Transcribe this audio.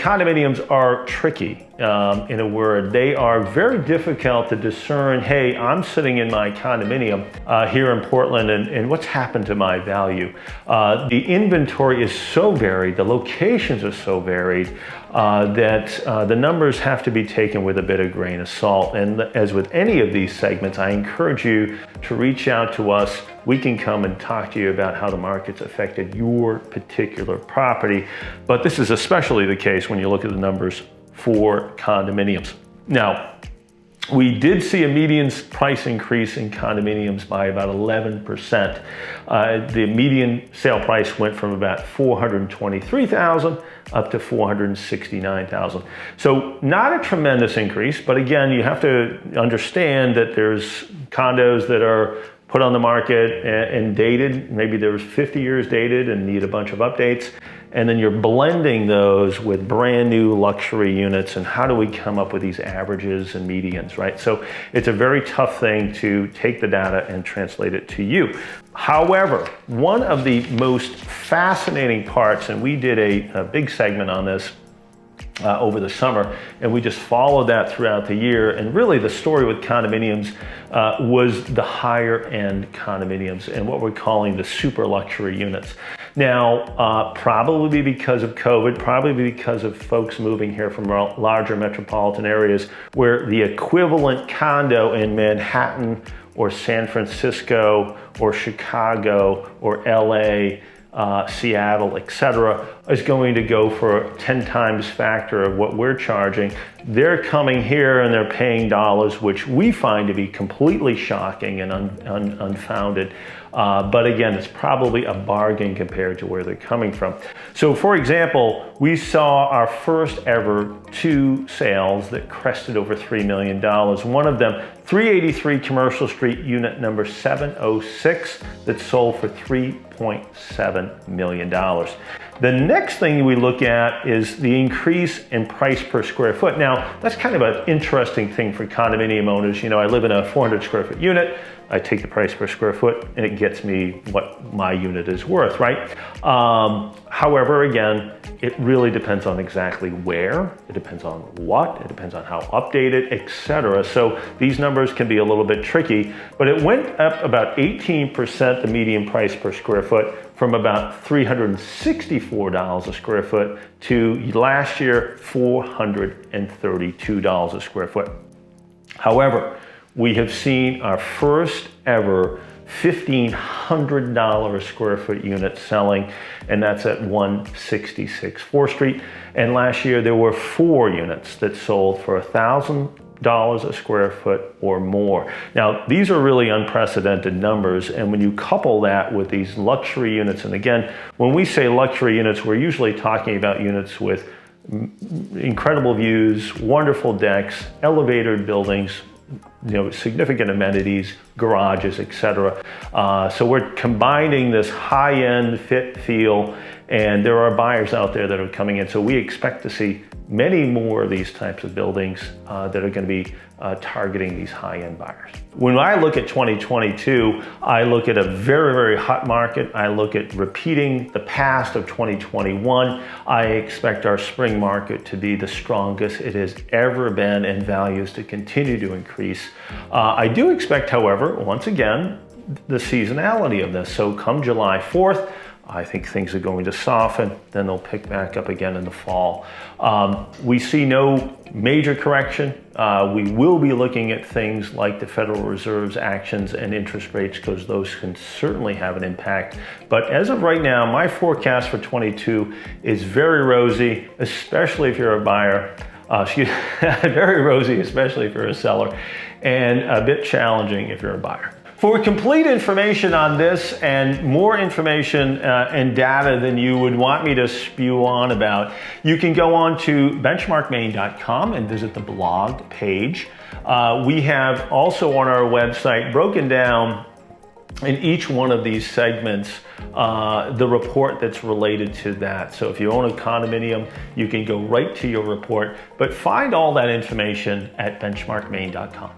Condominiums are tricky, in a word. They are very difficult to discern, hey, I'm sitting in my condominium here in Portland, and what's happened to my value? The inventory is so varied, the locations are so varied, that the numbers have to be taken with a bit of grain of salt. And as with any of these segments, I encourage you to reach out to us. We can come and talk to you about how the market's affected your particular property. But this is especially the case when you look at the numbers for condominiums. Now, we did see a median price increase in condominiums by about 11%. The median sale price went from about $423,000 up to $469,000. So not a tremendous increase, but again, you have to understand that there's condos that are put on the market and dated. Maybe there was 50 years dated and need a bunch of updates. And then you're blending those with brand new luxury units, and how do we come up with these averages and medians, right? So it's a very tough thing to take the data and translate it to you. However, one of the most fascinating parts, and we did a big segment on this over the summer, and we just followed that throughout the year. And really the story with condominiums was the higher end condominiums and what we're calling the super luxury units. Now, probably because of COVID, probably because of folks moving here from larger metropolitan areas where the equivalent condo in Manhattan or San Francisco or Chicago or LA, Seattle, etc., is going to go for a 10 times factor of what we're charging. They're coming here and they're paying dollars, which we find to be completely shocking and unfounded. But again, it's probably a bargain compared to where they're coming from. So for example, we saw our first ever 2 sales that crested over $3 million. One of them, 383 Commercial Street, unit number 706, that sold for $3.7 million. The next thing we look at is the increase in price per square foot. Now, that's kind of an interesting thing for condominium owners. You know, I live in a 400 square foot unit. I take the price per square foot and it gets me what my unit is worth, right? However, again, it really depends on exactly where, it depends on what, it depends on how updated, etc. So these numbers can be a little bit tricky, but it went up about 18%, the median price per square foot, from about $364 a square foot to last year, $432 a square foot. However, we have seen our first ever $1,500 a square foot unit selling, and that's at 166 4th Street. And last year there were 4 units that sold for $1,000 a square foot or more. Now, these are really unprecedented numbers, and when you couple that with these luxury units, and again, when we say luxury units, we're usually talking about units with incredible views, wonderful decks, elevated buildings, you know, significant amenities, garages, etc. So we're combining this high-end fit feel, and there are buyers out there that are coming in. So we expect to see many more of these types of buildings that are going to be targeting these high-end buyers. When I look at 2022, I look at a very, very hot market. I look at repeating the past of 2021. I expect our spring market to be the strongest it has ever been, and values to continue to increase. I do expect, however, once again, the seasonality of this. So come July 4th, I think things are going to soften, then they'll pick back up again in the fall. We see no major correction. We will be looking at things like the Federal Reserve's actions and interest rates, because those can certainly have an impact. But as of right now, my forecast for 22 is very rosy, especially if you're a buyer. Very rosy, especially if you're a seller, and a bit challenging if you're a buyer. For complete information on this and more information and data than you would want me to spew on about, you can go on to benchmarkmaine.com and visit the blog page. We have also on our website broken down in each one of these segments the report that's related to that. So if you own a condominium, you can go right to your report, but find all that information at benchmarkmaine.com.